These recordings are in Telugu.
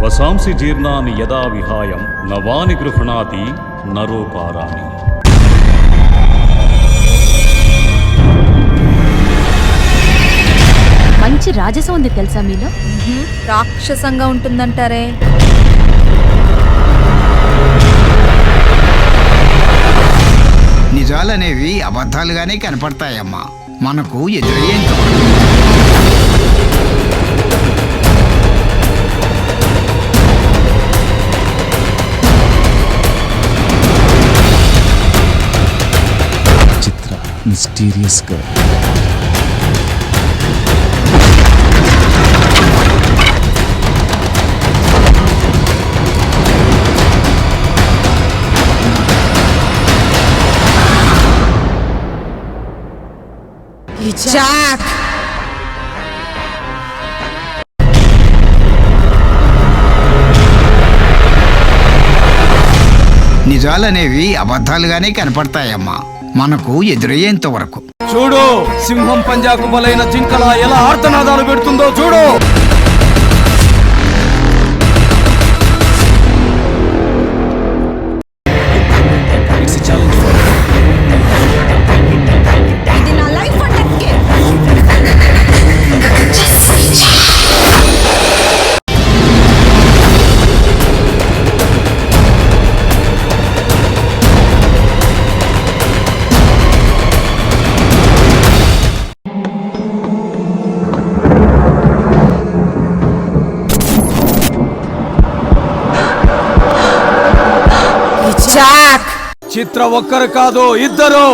వసాంసి జీర్ణాని యదా విహాయం నవాని గృహణాతి నరోపారాని. మంచి రాజసం ఉంది తెలుసా మీలో? రాక్షసంగా ఉంటుందంటారే. నిజాలనేవి అబద్ధాలుగానే కనపడతాయమ్మా, మనకు ఎదురయ్యేంత చిత్ర మిస్టీరియస్ గా జాక్ నిజాలనేవి అబద్ధాలుగానే కనపడతాయమ్మా, మనకు ఎదురయ్యేంత వరకు. చూడు, సింహం పంజాకు బలైన జింకల ఎలా ఆర్తనాదాలు పెడుతుందో చూడు. చిత్ర ఒక్కరు కాదు, ఇద్దరు.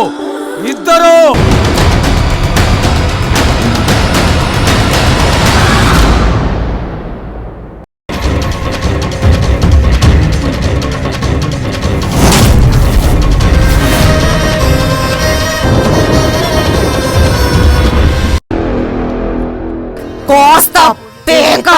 కోస్తా పేక.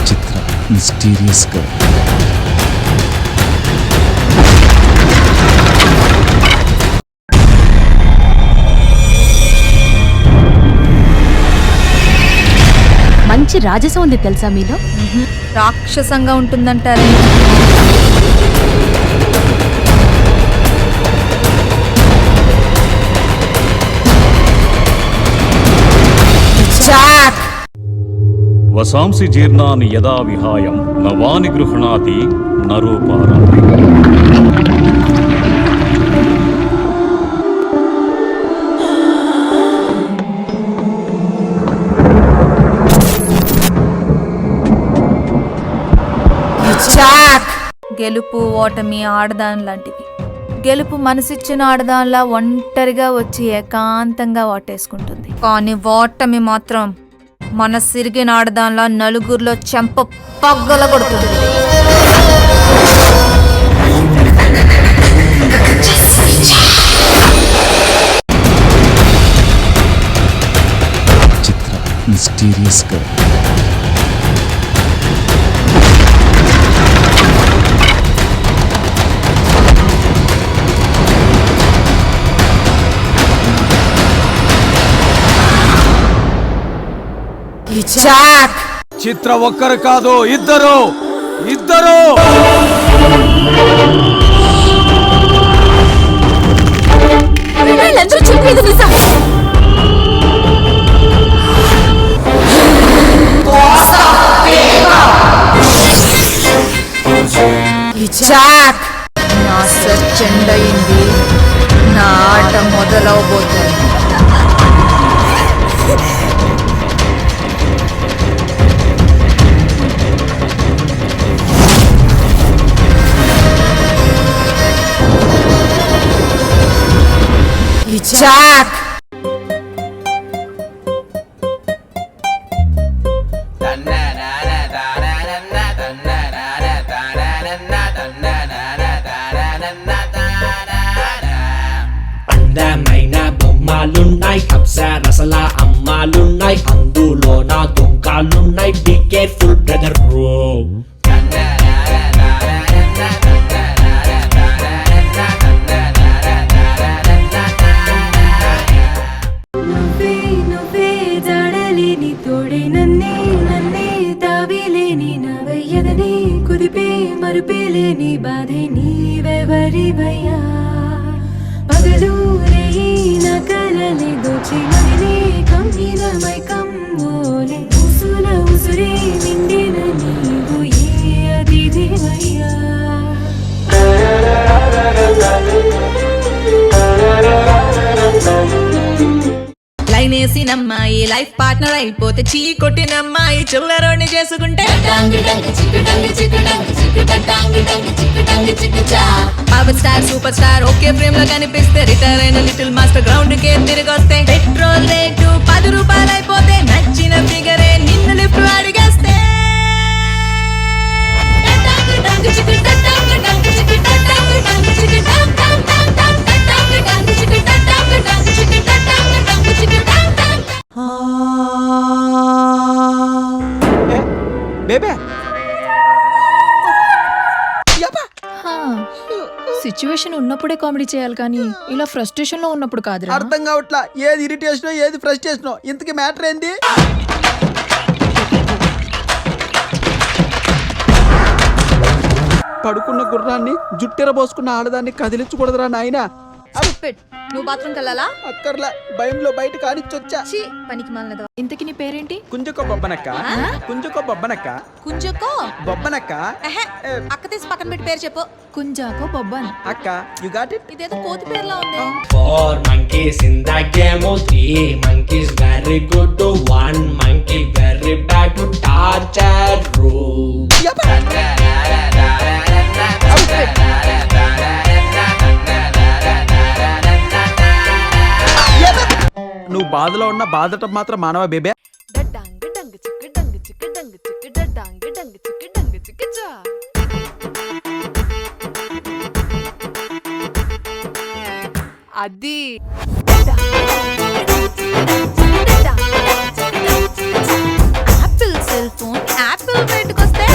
చిత్ర మిస్టీరియస్ గా మంచి రాజసం ఉంది తెలుసా మీలో? రాక్షసంగా ఉంటుందంటారే. వసాంసి జీర్ణాని యదా విహాయం నవాని గృహణాతి నరోపారాని. గెలుపు ఓటమి ఆడదాని లాంటివి. గెలుపు మనసిచ్చిన ఆడదానిలా ఒంటరిగా వచ్చి ఏకాంతంగా ఓటేసుకుంటుంది. కానీ ఓటమి మాత్రం మనసిరిగిన ఆడదానిలా నలుగురిలో చెంప పగ్గల కొడుతుంది. చిత్ర మిస్టీరియస్ గా చిత్ర ఒక్కరు కాదు, ఇద్దరు. నా సర్చండయింది, నా ఆట మొదలవబోతుంది. జాక్ అందమైన బొమ్మలున్నాయి, అప్సరసల అమ్మాలున్నాయి, అందులో నా దొంగలున్నాయి. Be careful brother bro. బాధే నీవెవరివయ్యా పగలూరే నకలని దోచిననే కమ్మినమై కమ్మోలే ఉసుల ఉసురే నిండిన నీవు ఏ అతిథివయ్యా లైనేసినమ్మాయి లైఫ్ పార్ట్నర్ అయిపోతే చీ కొట్టినమ్మాయి చిల్లరోని చేసుకుంటే పవర్ స్టార్ సూపర్ స్టార్ ఒకే ఫ్రేమ్ లో కనిపిస్తే రిటైర్ అయిన లిటిల్ మాస్టర్ గ్రౌండ్ కే తిరిగి వస్తే పెట్రోల్ రేటు 10 రూపాయలు అయిపోతే నచ్చిన ఫిగరే నిన్ను లిఫ్ట్ అడిగేస్తే బేబే సిచ్యువేషన్ ఉన్నప్పుడే కామెడీ చేయాలి కానీ ఇలా ఫ్రస్ట్రేషన్ లో ఉన్నప్పుడు కాదురా. అర్థం కావట్లా ఏది ఇరిటేషన్ ఏది ఫ్రస్ట్రేషన్ ఇంతకీ మ్యాటర్ ఏంది పడుకున్న గుర్రాన్ని జుట్టెర పోసుకున్న ఆడదాన్ని కదిలించకూడదురా నాయనా నువ్వు బాత్రూమ్ కెళ్ళాలా అక్కర్లా భయంలో బయట కానిచ్చొచ్చా పనికి మాలినదా. ఇంతకి నీ పేరేంటి? కుంజకో బొబ్బనక్క కుంజకో బొబ్బనక్క కుంజకో బొబ్బనక్క అక్క తీసి పక్కన పెట్టి పేరు చెప్పు. కుంజాకో బొబ్బన్. అక్క యు గాట్ ఇట్ ఇదేదో కోతి పేరులా ఉంది. 4 monkeys in the game, 3 monkeys very good to 1 monkey very bad to torture room. నువ్వు బాధలో ఉన్న బాధటం మాత్రం మానవ బేబే అది యాపిల్ సెల్ ఫోన్ యాపిల్ బయటకొస్తే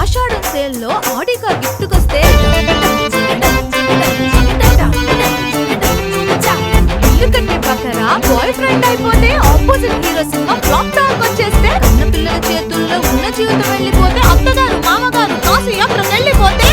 ఆషాఢం సేల్ లో ఆడి కార్ గిఫ్ట్ కొస్తే ఇల్లు కట్టి పక్కరా బాయ్ ఫ్రెండ్ అయిపోతే opposite hero cinema flop talk వచ్చేస్తే కన్న పిల్లల చేతుల్లో ఉన్న జీవితం వెళ్ళిపోతే అత్తగారు మామగారు కాసు యాత్ర వెళ్ళిపోతే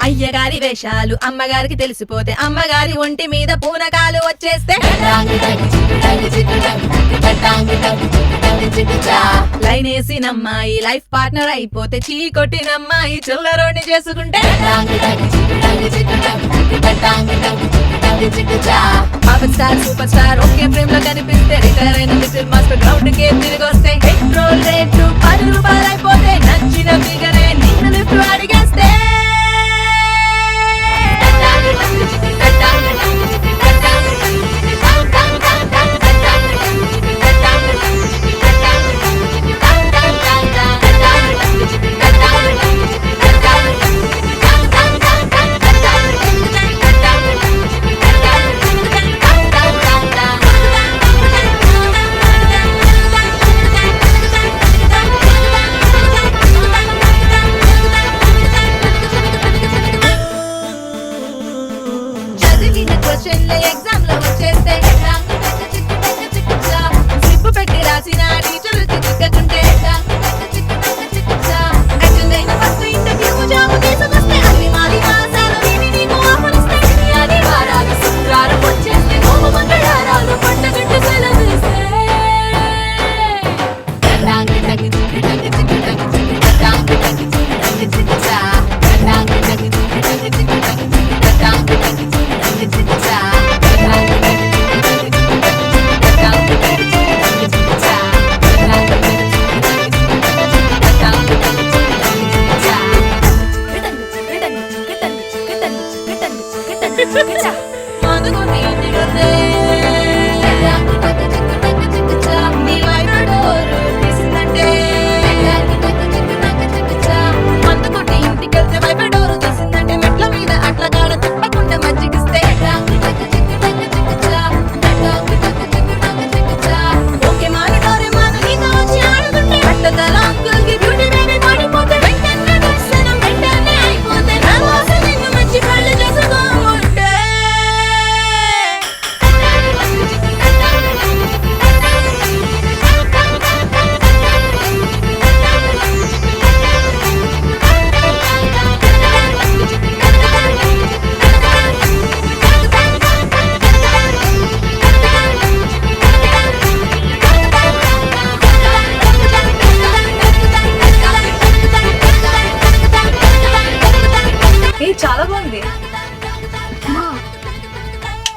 అయ్యగారి వేషాలు అమ్మగారికి తెలిసిపోతే అమ్మగారి ఒంటి మీద పూనకాలు వచ్చేస్తే లైనేసినమ్మాయి లైఫ్ పార్ట్నర్ అయిపోతే చీ కొట్టినమ్మాయి చిల్లరోని చేసుకుంటే పవర్ స్టార్ సూపర్ స్టార్ ఒకే ఫ్రేమ్ లో కనిపిస్తే రిటైర్ అయిన లిటిల్ మాస్టర్ గ్రౌండ్ కే తిరిగి వస్తే పెట్రోల్ రేటు 10 రూపాయలు అయిపోతే నచ్చిన ఫిగరే నిన్ను లిఫ్ట్ అడిగేస్తే